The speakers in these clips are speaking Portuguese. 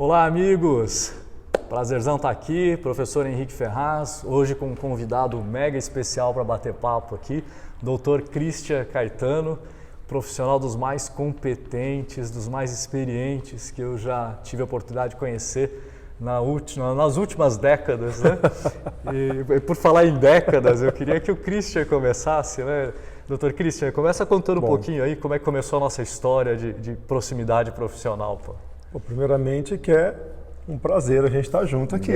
Olá, amigos! Prazerzão estar aqui, professor Henrique Ferraz, hoje com um convidado mega especial para bater papo aqui, Dr. Christian Caetano, profissional dos mais competentes, dos mais experientes que eu já tive a oportunidade de conhecer nas últimas décadas, né? E por falar em décadas, eu queria que o Christian começasse, né? Dr. Christian, começa contando um pouquinho aí como é que começou a nossa história de proximidade profissional, pô. Bom, primeiramente que é um prazer a gente estar junto aqui.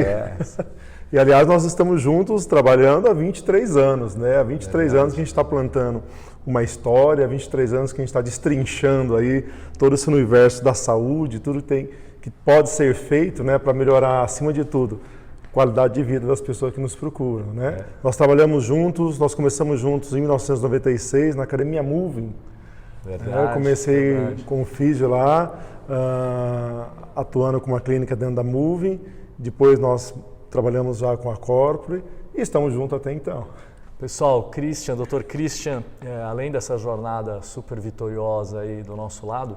E aliás, nós estamos juntos trabalhando há 23 anos, né? Há 23 anos que a gente está plantando uma história, há 23 anos que a gente está destrinchando aí todo esse universo da saúde, tudo que pode ser feito, né, para melhorar, acima de tudo, a qualidade de vida das pessoas que nos procuram, né? Nós trabalhamos juntos, nós começamos juntos em 1996 na Academia Moving. Eu comecei com o físio lá, atuando com uma clínica dentro da Moving, depois nós trabalhamos já com a Corpore e estamos juntos até então. Pessoal, Dr. Christian, além dessa jornada super vitoriosa aí do nosso lado,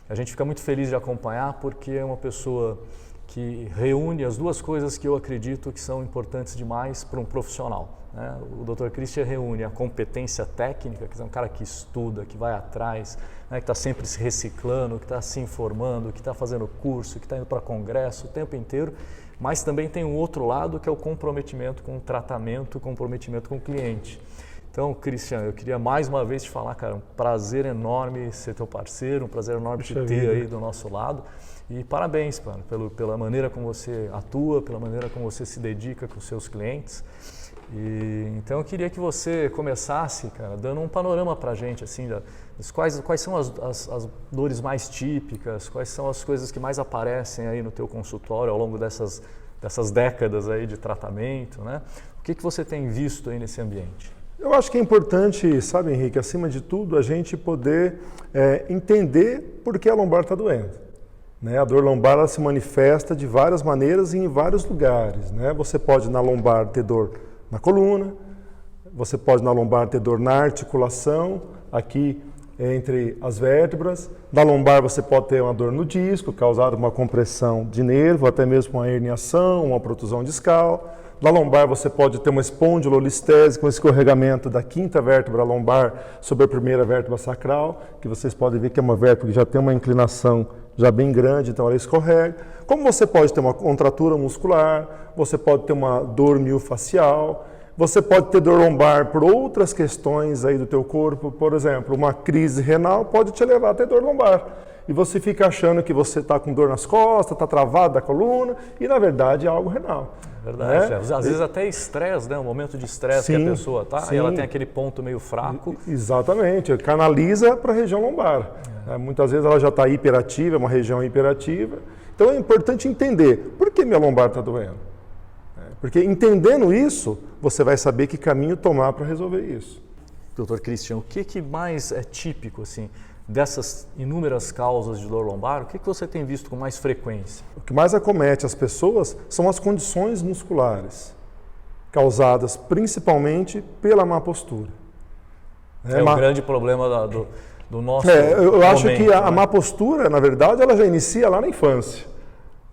a gente fica muito feliz de acompanhar porque é uma pessoa que reúne as duas coisas que eu acredito que são importantes demais para um profissional, né? O Dr. Christian reúne a competência técnica, que é um cara que estuda, que vai atrás, né, que está sempre se reciclando, que está se informando, que está fazendo curso, que está indo para congresso o tempo inteiro, mas também tem um outro lado que é o comprometimento com o tratamento, o comprometimento com o cliente. Então, Christian, eu queria mais uma vez te falar, cara, um prazer enorme ser teu parceiro, um prazer enorme te ter aí do nosso lado. E parabéns, mano, pela maneira como você atua, pela maneira como você se dedica com os seus clientes. Então eu queria que você começasse, cara, dando um panorama pra gente, assim, quais são as dores mais típicas, quais são as coisas que mais aparecem aí no teu consultório ao longo dessas décadas aí de tratamento, né? O que você tem visto aí nesse ambiente? Eu acho que é importante, sabe, Henrique, acima de tudo, a gente poder entender por que a lombar está doendo. Né? A dor lombar ela se manifesta de várias maneiras e em vários lugares. Né? Você pode na lombar ter dor na coluna, você pode na lombar ter dor na articulação, aqui entre as vértebras. Na lombar você pode ter uma dor no disco, causada por uma compressão de nervo, até mesmo uma herniação, uma protusão discal. Na lombar você pode ter uma espondilolistese com escorregamento da quinta vértebra lombar sobre a primeira vértebra sacral, que vocês podem ver que é uma vértebra que já tem uma inclinação já bem grande, então ela escorrega. Como você pode ter uma contratura muscular, você pode ter uma dor miofascial, você pode ter dor lombar por outras questões aí do teu corpo, por exemplo, uma crise renal pode te levar a ter dor lombar. E você fica achando que você está com dor nas costas, está travado da coluna, e na verdade é algo renal. Verdade, né? Às vezes até estresse, né? Um momento de estresse que a pessoa está, e ela tem aquele ponto meio fraco. Exatamente, canaliza para a região lombar. Muitas vezes ela já está hiperativa, é uma região hiperativa. Então é importante entender por que minha lombar está doendo. Porque entendendo isso, você vai saber que caminho tomar para resolver isso. Dr. Christian, o que mais é típico assim, dessas inúmeras causas de dor lombar? O que você tem visto com mais frequência? O que mais acomete as pessoas são as condições musculares, causadas principalmente pela má postura. É o grande problema do nosso eu acho momento, que a má postura, na verdade, ela já inicia lá na infância.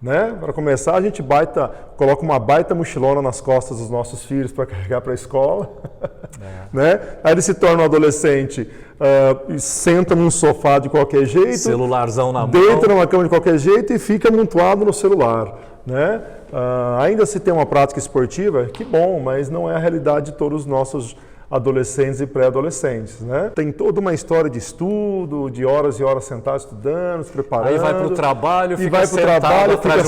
Né? Para começar, a gente coloca uma baita mochilona nas costas dos nossos filhos para carregar para a escola. Né? Aí ele se torna um adolescente, senta num sofá de qualquer jeito, celularzão na mão, deita numa cama de qualquer jeito e fica amontoado no celular. Né? Ainda se tem uma prática esportiva, que bom, mas não é a realidade de todos os nossos adolescentes e pré-adolescentes, né? Tem toda uma história de estudo, de horas e horas sentado estudando, se preparando. Aí vai para o trabalho, fica sentado atrás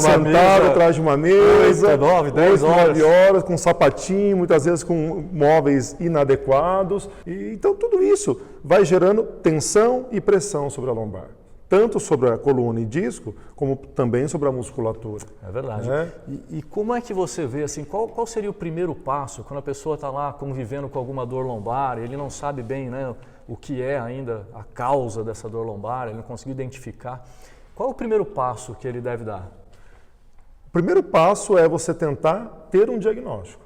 de uma mesa, 8, 9, 10 horas, com sapatinho, muitas vezes com móveis inadequados. Então tudo isso vai gerando tensão e pressão sobre a lombar. Tanto sobre a coluna e disco, como também sobre a musculatura. É verdade. E como é que você vê, assim, qual seria o primeiro passo quando a pessoa está lá convivendo com alguma dor lombar, ele não sabe bem, né, o que é ainda a causa dessa dor lombar, ele não conseguiu identificar. Qual é o primeiro passo que ele deve dar? O primeiro passo é você tentar ter um diagnóstico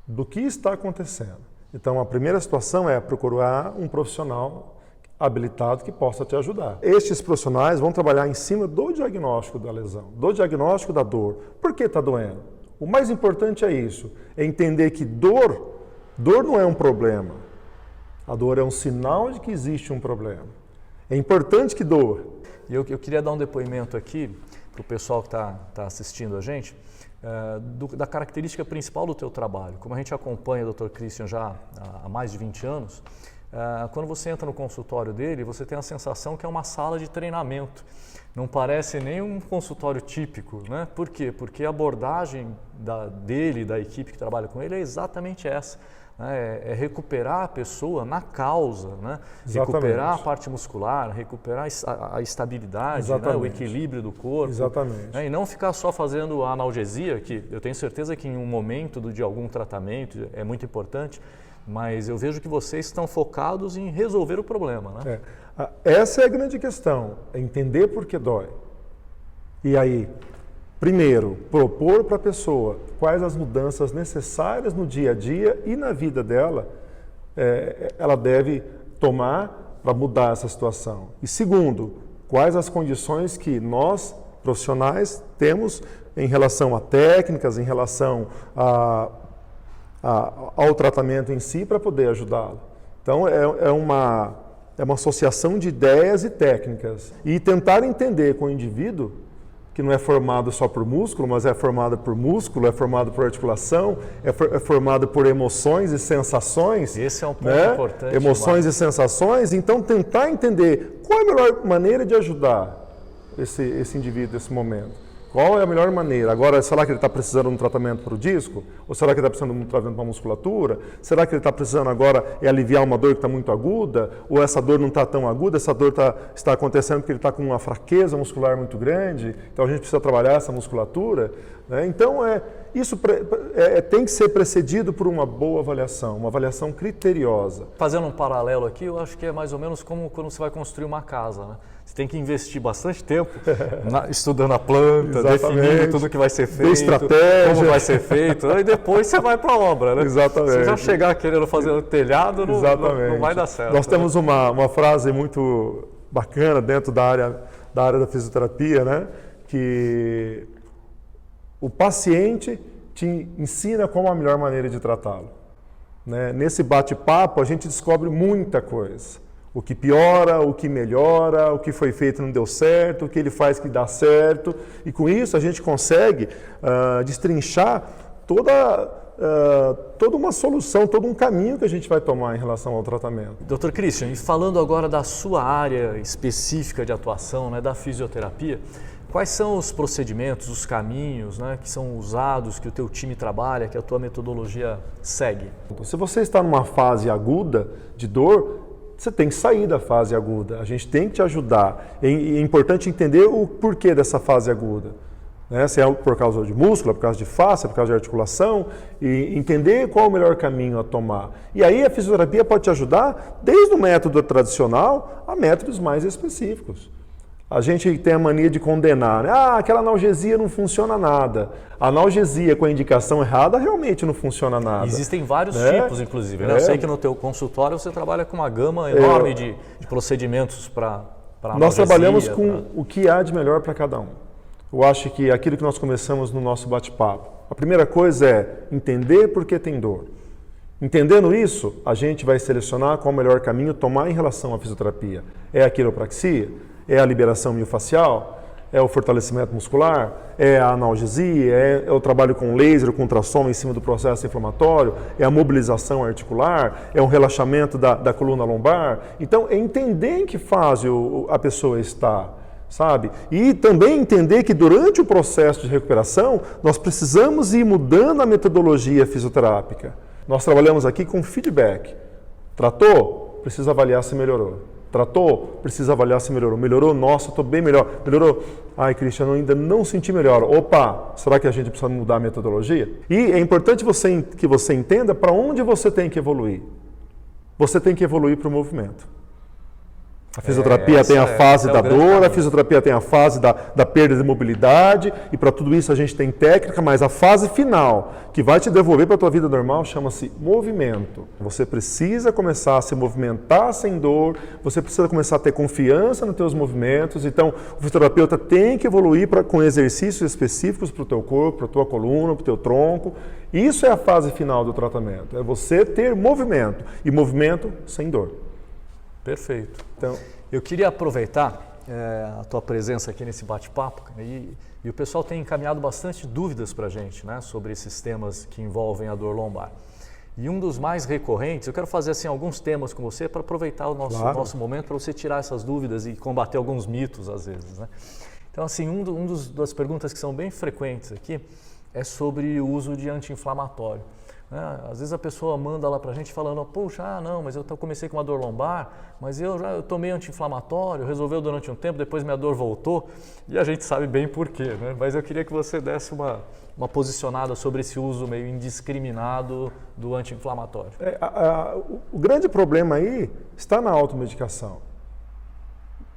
do que está acontecendo. Então, a primeira situação é procurar um profissional habilitado que possa te ajudar. Estes profissionais vão trabalhar em cima do diagnóstico da lesão, do diagnóstico da dor. Por que está doendo? O mais importante é isso, é entender que dor não é um problema. A dor é um sinal de que existe um problema. É importante que doa. Eu queria dar um depoimento aqui para o pessoal que está assistindo a gente, da característica principal do teu trabalho. Como a gente acompanha o Dr. Christian já há mais de 20 anos, quando você entra no consultório dele, você tem a sensação que é uma sala de treinamento. Não parece nem um consultório típico, né? Por quê? Porque a abordagem dele, da equipe que trabalha com ele, é exatamente essa. É recuperar a pessoa na causa, né? Recuperar a parte muscular, recuperar a estabilidade, né? O equilíbrio do corpo. Exatamente. Né? E não ficar só fazendo a analgesia, que eu tenho certeza que em um momento de algum tratamento é muito importante, mas eu vejo que vocês estão focados em resolver o problema. Né? Essa é a grande questão, é entender por que dói. E aí, primeiro, propor para a pessoa quais as mudanças necessárias no dia a dia e na vida dela ela deve tomar para mudar essa situação. E segundo, quais as condições que nós, profissionais, temos em relação a técnicas, em relação ao tratamento em si para poder ajudá-lo. Então, é uma associação de ideias e técnicas. E tentar entender com o indivíduo, que não é formado só por músculo, mas é formado por músculo, é formado por articulação, é formado por emoções e sensações. Esse é um ponto importante. Emoções e sensações. Então, tentar entender qual é a melhor maneira de ajudar esse indivíduo nesse momento. Qual é a melhor maneira? Agora, será que ele está precisando de um tratamento para o disco? Ou será que ele está precisando de um tratamento para a musculatura? Será que ele está precisando agora aliviar uma dor que está muito aguda? Ou essa dor não está tão aguda, essa dor está acontecendo porque ele está com uma fraqueza muscular muito grande? Então a gente precisa trabalhar essa musculatura. Né? Então isso tem que ser precedido por uma boa avaliação, uma avaliação criteriosa. Fazendo um paralelo aqui, eu acho que é mais ou menos como quando você vai construir uma casa, né? Você tem que investir bastante tempo estudando a planta, definindo tudo que vai ser feito, estratégia, como vai ser feito, e depois você vai para a obra, né? Exatamente. Se já chegar querendo fazer o telhado, não vai dar certo. Nós temos uma frase muito bacana dentro da área da fisioterapia, né? Que o paciente te ensina qual a melhor maneira de tratá-lo. Né? Nesse bate-papo, a gente descobre muita coisa. O que piora, o que melhora, o que foi feito não deu certo, o que ele faz que dá certo. E com isso a gente consegue destrinchar toda uma solução, todo um caminho que a gente vai tomar em relação ao tratamento. Dr. Christian, e falando agora da sua área específica de atuação, né, da fisioterapia, quais são os procedimentos, os caminhos, né, que são usados, que o teu time trabalha, que a tua metodologia segue? Se você está numa fase aguda de dor, você tem que sair da fase aguda, a gente tem que te ajudar. É importante entender o porquê dessa fase aguda. Né? Se é por causa de músculo, é por causa de face, é por causa de articulação, e entender qual é o melhor caminho a tomar. E aí a fisioterapia pode te ajudar desde o método tradicional a métodos mais específicos. A gente tem a mania de condenar, né? Aquela analgesia não funciona nada. A analgesia com a indicação errada realmente não funciona nada. Existem vários tipos, inclusive. Né? Eu sei que no teu consultório você trabalha com uma gama enorme de procedimentos para analgesia. Nós trabalhamos com o que há de melhor para cada um. Eu acho que aquilo que nós começamos no nosso bate-papo. A primeira coisa é entender por que tem dor. Entendendo isso, a gente vai selecionar qual o melhor caminho tomar em relação à fisioterapia. É a quiropraxia? É a liberação miofacial? É o fortalecimento muscular? É a analgesia? É o trabalho com laser, com ultrassom em cima do processo inflamatório? É a mobilização articular? É o relaxamento da coluna lombar? Então, é entender em que fase a pessoa está, sabe? E também entender que durante o processo de recuperação, nós precisamos ir mudando a metodologia fisioterápica. Nós trabalhamos aqui com feedback. Tratou? Precisa avaliar se melhorou. Tratou? Precisa avaliar se melhorou. Melhorou? Nossa, estou bem melhor. Melhorou? Ai, Cristiano, ainda não senti melhor. Opa, será que a gente precisa mudar a metodologia? E é importante que você entenda para onde você tem que evoluir. Você tem que evoluir para o movimento. A fisioterapia tem a fase da dor, a fisioterapia tem a fase da perda de mobilidade, e para tudo isso a gente tem técnica, mas a fase final, que vai te devolver para a tua vida normal, chama-se movimento. Você precisa começar a se movimentar sem dor, você precisa começar a ter confiança nos teus movimentos, então o fisioterapeuta tem que evoluir com exercícios específicos para o teu corpo, para a tua coluna, para o teu tronco. Isso é a fase final do tratamento, é você ter movimento, e movimento sem dor. Perfeito. Então, eu queria aproveitar a tua presença aqui nesse bate-papo e o pessoal tem encaminhado bastante dúvidas para a gente, né, sobre esses temas que envolvem a dor lombar. E um dos mais recorrentes, eu quero fazer assim, alguns temas com você para aproveitar o nosso momento, para você tirar essas dúvidas e combater alguns mitos às vezes, né? Então, assim, das perguntas que são bem frequentes aqui é sobre o uso de anti-inflamatório. Às vezes a pessoa manda lá para a gente falando, puxa, não, mas eu comecei com uma dor lombar, mas eu tomei anti-inflamatório, resolveu durante um tempo, depois minha dor voltou, e a gente sabe bem por quê, né? Mas eu queria que você desse uma posicionada sobre esse uso meio indiscriminado do anti-inflamatório. O grande problema aí está na automedicação.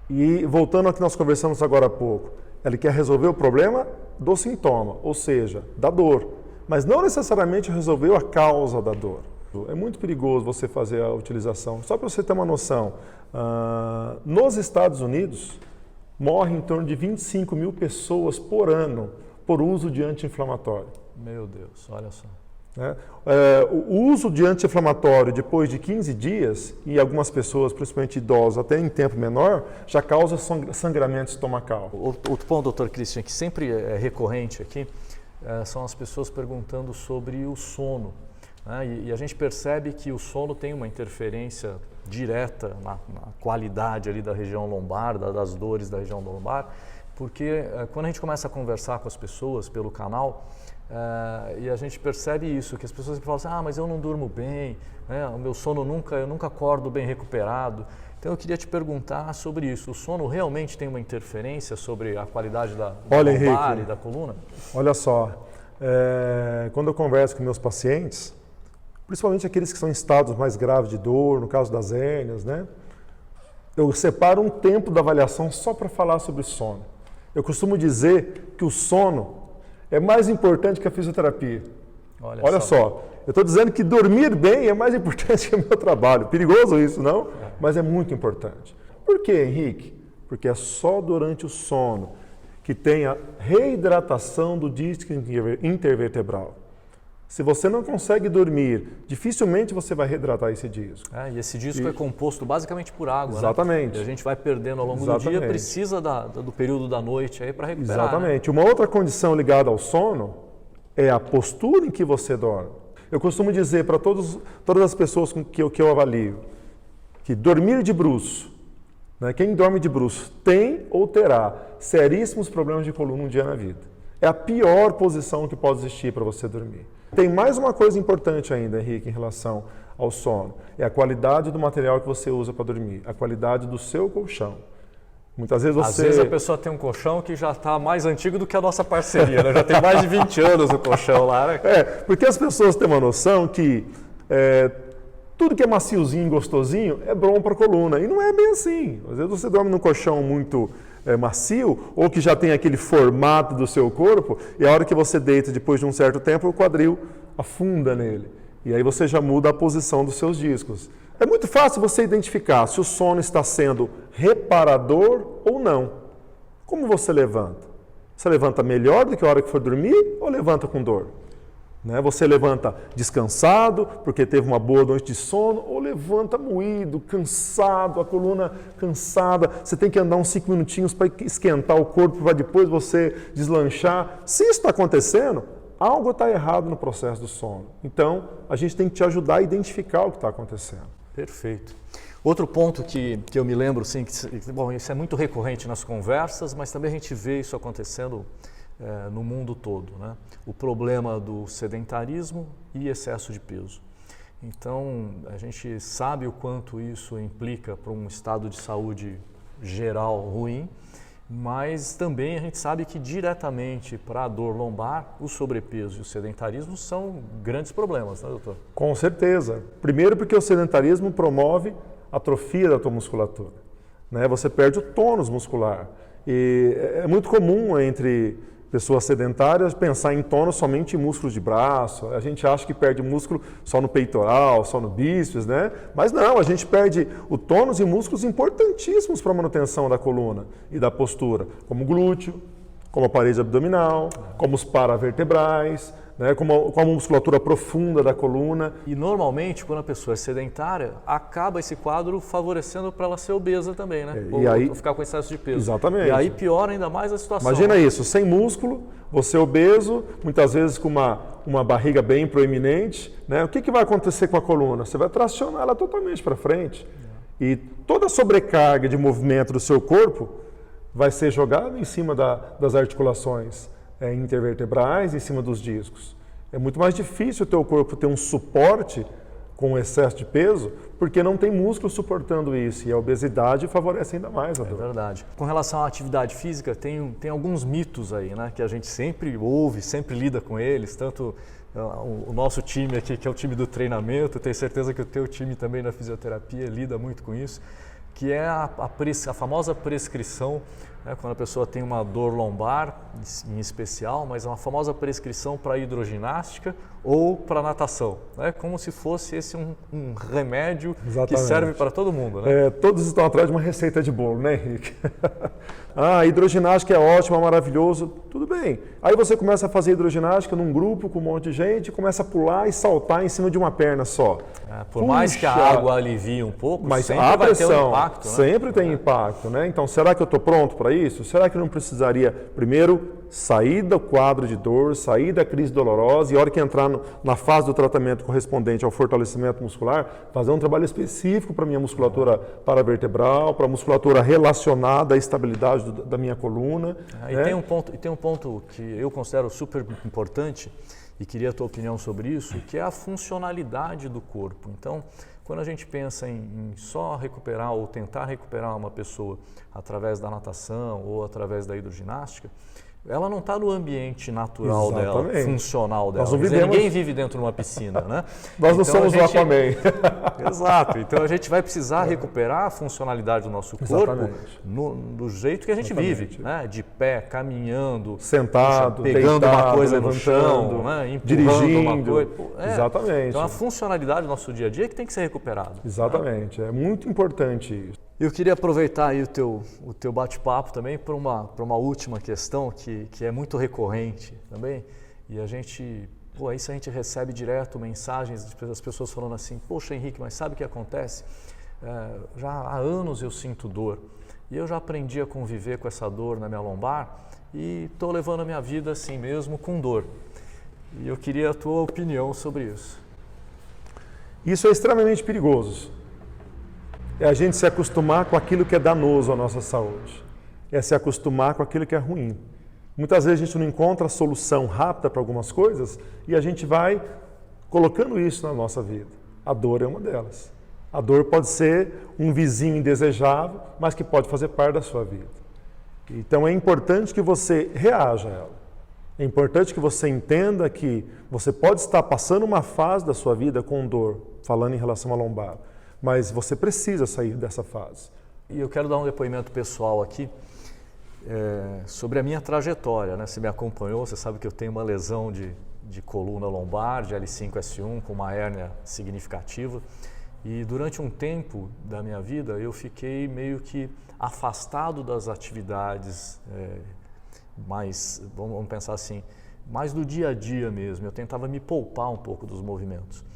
E voltando ao que nós conversamos agora há pouco, ele quer resolver o problema do sintoma, ou seja, da dor. Mas não necessariamente resolveu a causa da dor. É muito perigoso você fazer a utilização. Só para você ter uma noção, nos Estados Unidos, morrem em torno de 25 mil pessoas por ano por uso de anti-inflamatório. Meu Deus, olha só. O uso de anti-inflamatório depois de 15 dias, e algumas pessoas, principalmente idosos, até em tempo menor, já causa sangramento estomacal. Outro ponto, doutor Christian, que sempre é recorrente aqui, são as pessoas perguntando sobre o sono, né? E a gente percebe que o sono tem uma interferência direta na qualidade ali da região lombar, das dores da região lombar, porque quando a gente começa a conversar com as pessoas pelo canal, e a gente percebe isso, que as pessoas sempre falam assim, mas eu não durmo bem, né? O meu sono eu nunca acordo bem recuperado. Então eu queria te perguntar sobre isso. O sono realmente tem uma interferência sobre a qualidade da lombar e da coluna? Olha só, quando eu converso com meus pacientes, principalmente aqueles que são em estados mais graves de dor, no caso das hérnias, né? Eu separo um tempo da avaliação só para falar sobre sono. Eu costumo dizer que o sono é mais importante que a fisioterapia. Olha só. Eu estou dizendo que dormir bem é mais importante que o meu trabalho. Perigoso isso, não? Mas é muito importante. Por quê, Henrique? Porque é só durante o sono que tem a reidratação do disco intervertebral. Se você não consegue dormir, dificilmente você vai reidratar esse disco. E esse disco é composto basicamente por água, exatamente, né? E a gente vai perdendo ao longo do dia, precisa do período da noite aí para recuperar. Exatamente. Né? Uma outra condição ligada ao sono é a postura em que você dorme. Eu costumo dizer para todas as pessoas que eu avalio que dormir de bruço, né, quem dorme de bruço tem ou terá seríssimos problemas de coluna um dia na vida. É a pior posição que pode existir para você dormir. Tem mais uma coisa importante ainda, Henrique, em relação ao sono. É a qualidade do material que você usa para dormir, a qualidade do seu colchão. Muitas vezes Às vezes a pessoa tem um colchão que já está mais antigo do que a nossa parceria, né? Já tem mais de 20 anos o colchão lá, né? Porque as pessoas têm uma noção que tudo que é maciozinho, gostosinho, é bom para a coluna. E não é bem assim. Às vezes você dorme num colchão muito macio, ou que já tem aquele formato do seu corpo, e a hora que você deita depois de um certo tempo, o quadril afunda nele. E aí você já muda a posição dos seus discos. É muito fácil você identificar se o sono está sendo reparador ou não. Como você levanta? Você levanta melhor do que a hora que for dormir ou levanta com dor? Né? Você levanta descansado, porque teve uma boa noite de sono, ou levanta moído, cansado, a coluna cansada. Você tem que andar uns 5 minutinhos para esquentar o corpo, para depois você deslanchar. Se isso está acontecendo, algo está errado no processo do sono. Então, a gente tem que te ajudar a identificar o que está acontecendo. Perfeito. Outro ponto que eu me lembro, sim, bom, isso é muito recorrente nas conversas, mas também a gente vê isso acontecendo no mundo todo, né? O problema do sedentarismo e excesso de peso. Então, a gente sabe o quanto isso implica para um estado de saúde geral ruim, mas também a gente sabe que diretamente para a dor lombar, o sobrepeso e o sedentarismo são grandes problemas, né, doutor? Com certeza. Primeiro porque o sedentarismo promove a atrofia da tua musculatura. né? Você perde o tônus muscular. E é muito comum entre pessoas sedentárias pensar em tônus somente em músculos de braço. A gente acha que perde músculo só no peitoral, só no bíceps, né? Mas não, a gente perde o tônus em músculos importantíssimos para a manutenção da coluna e da postura, como o glúteo, como a parede abdominal, como os paravertebrais, né, como a musculatura profunda da coluna. E normalmente, quando a pessoa é sedentária, acaba esse quadro favorecendo para ela ser obesa também, né? Ou ficar com excesso de peso. Exatamente. E aí piora ainda mais a situação. Imagina isso, sem músculo, você é obeso, muitas vezes com uma barriga bem proeminente, né? O que vai acontecer com a coluna? Você vai tracionar ela totalmente para frente. E toda a sobrecarga de movimento do seu corpo vai ser jogada em cima das articulações intervertebrais, em cima dos discos. É muito mais difícil o teu corpo ter um suporte com excesso de peso, porque não tem músculo suportando isso, e a obesidade favorece ainda mais a dor. É verdade. Com relação à atividade física, tem alguns mitos aí, né, que a gente sempre ouve, sempre lida com eles, tanto o nosso time aqui, que é o time do treinamento, tenho certeza que o teu time também na fisioterapia lida muito com isso, que é a famosa prescrição, né, quando a pessoa tem uma dor lombar, em especial, mas é uma famosa prescrição para hidroginástica ou para natação, né, como se fosse esse um remédio que serve para todo mundo. Né? Todos estão atrás de uma receita de bolo, né, Henrique? Hidroginástica é ótimo, é maravilhoso, tudo bem. Aí você começa a fazer hidroginástica num grupo com um monte de gente, começa a pular e saltar em cima de uma perna só. Por mais que a água alivie um pouco, mas sempre a vai pressão ter um impacto. Né? Sempre tem impacto, né? Então, será que eu estou pronto para isso? Será que eu não precisaria, primeiro, sair do quadro de dor, sair da crise dolorosa e, a hora que entrar na fase do tratamento correspondente ao fortalecimento muscular, fazer um trabalho específico para a minha musculatura paravertebral, para a musculatura relacionada à estabilidade da minha coluna. Né? E tem um ponto que eu considero super importante e queria a tua opinião sobre isso, que é a funcionalidade do corpo. Então, quando a gente pensa em só recuperar ou tentar recuperar uma pessoa através da natação ou através da hidroginástica, ela não está no ambiente natural dela, funcional dela. Ninguém vive dentro de uma piscina, né? Nós não somos o Aquaman. Exato. Então a gente vai precisar recuperar a funcionalidade do nosso corpo do jeito que a gente vive, né? De pé, caminhando, sentado, pegando deitado, uma coisa no levantando, chão, né? dirigindo. Uma coisa. Exatamente. Então a funcionalidade do nosso dia a dia é que tem que ser recuperada. Exatamente. É muito importante isso. Eu queria aproveitar aí o teu bate-papo também para uma última questão que é muito recorrente também. E a gente recebe direto mensagens das pessoas falando assim, poxa Henrique, mas sabe o que acontece? Já há anos eu sinto dor e eu já aprendi a conviver com essa dor na minha lombar e estou levando a minha vida assim mesmo com dor. E eu queria a tua opinião sobre isso. Isso é extremamente perigoso. É a gente se acostumar com aquilo que é danoso à nossa saúde. É se acostumar com aquilo que é ruim. Muitas vezes a gente não encontra solução rápida para algumas coisas e a gente vai colocando isso na nossa vida. A dor é uma delas. A dor pode ser um vizinho indesejável, mas que pode fazer parte da sua vida. Então é importante que você reaja a ela. É importante que você entenda que você pode estar passando uma fase da sua vida com dor, falando em relação à lombar. Mas você precisa sair dessa fase. E eu quero dar um depoimento pessoal aqui sobre a minha trajetória. Né? Você me acompanhou, você sabe que eu tenho uma lesão de coluna lombar, de L5-S1, com uma hérnia significativa. E durante um tempo da minha vida eu fiquei meio que afastado das atividades mais, vamos pensar assim, mais do dia a dia mesmo. Eu tentava me poupar um pouco dos movimentos.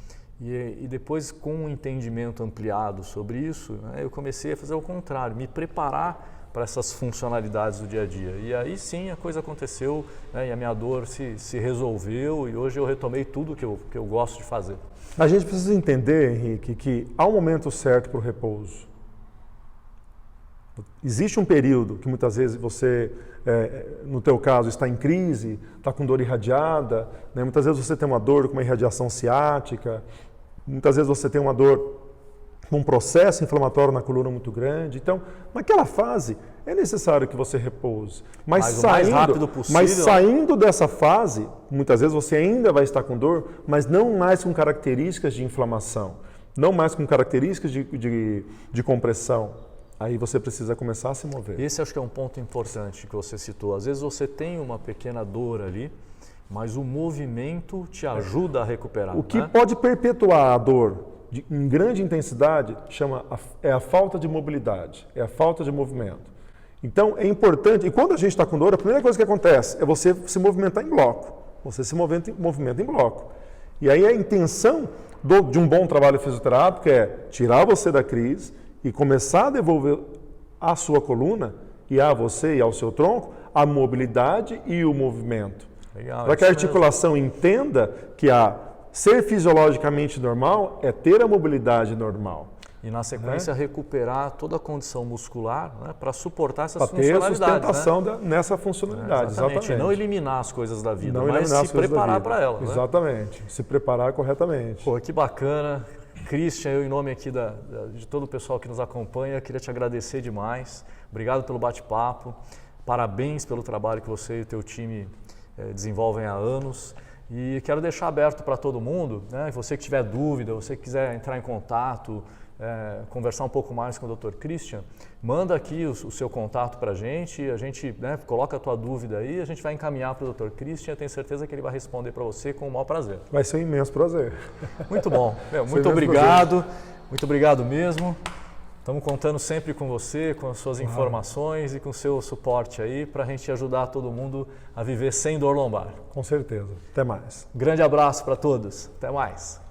E depois, com um entendimento ampliado sobre isso, né, eu comecei a fazer o contrário, me preparar para essas funcionalidades do dia a dia. E aí sim a coisa aconteceu, né, e a minha dor se resolveu e hoje eu retomei tudo que eu gosto de fazer. A gente precisa entender, Henrique, que há um momento certo para o repouso. Existe um período que muitas vezes você, no teu caso, está em crise, está com dor irradiada, né? Muitas vezes você tem uma dor com uma irradiação ciática, muitas vezes você tem uma dor com um processo inflamatório na coluna muito grande. Então, naquela fase, é necessário que você repouse. Mas o mais rápido possível. Mas saindo dessa fase, muitas vezes você ainda vai estar com dor, mas não mais com características de inflamação, não mais com características de compressão. Aí você precisa começar a se mover. Esse acho que é um ponto importante que você citou. Às vezes você tem uma pequena dor ali, mas o movimento te ajuda a recuperar. O que pode perpetuar a dor em grande intensidade é a falta de mobilidade, é a falta de movimento. Então é importante, e quando a gente está com dor, a primeira coisa que acontece é você se movimentar em bloco. Você se movimenta em bloco. E aí a intenção de um bom trabalho fisioterápico é tirar você da crise e começar a devolver à sua coluna e a você e ao seu tronco a mobilidade e o movimento. Para que a articulação entenda que ser fisiologicamente normal é ter a mobilidade normal. E na sequência recuperar toda a condição muscular, né, para suportar essas pra funcionalidades. Para ter sustentação nessa funcionalidade, exatamente. Não eliminar as coisas da vida, não mas se preparar para ela. Exatamente, se preparar corretamente. Pô, que bacana. Christian, eu em nome aqui de todo o pessoal que nos acompanha, queria te agradecer demais. Obrigado pelo bate-papo. Parabéns pelo trabalho que você e o teu time desenvolvem há anos. E quero deixar aberto para todo mundo, né? Você que tiver dúvida, você que quiser entrar em contato, conversar um pouco mais com o Dr. Christian, manda aqui o seu contato para a gente coloca a tua dúvida aí, a gente vai encaminhar para o Dr. Christian, eu tenho certeza que ele vai responder para você com o maior prazer. Vai ser um imenso prazer. Muito bom, muito obrigado, muito obrigado mesmo. Estamos contando sempre com você, com as suas informações e com o seu suporte aí para a gente ajudar todo mundo a viver sem dor lombar. Com certeza. Até mais. Grande abraço para todos. Até mais.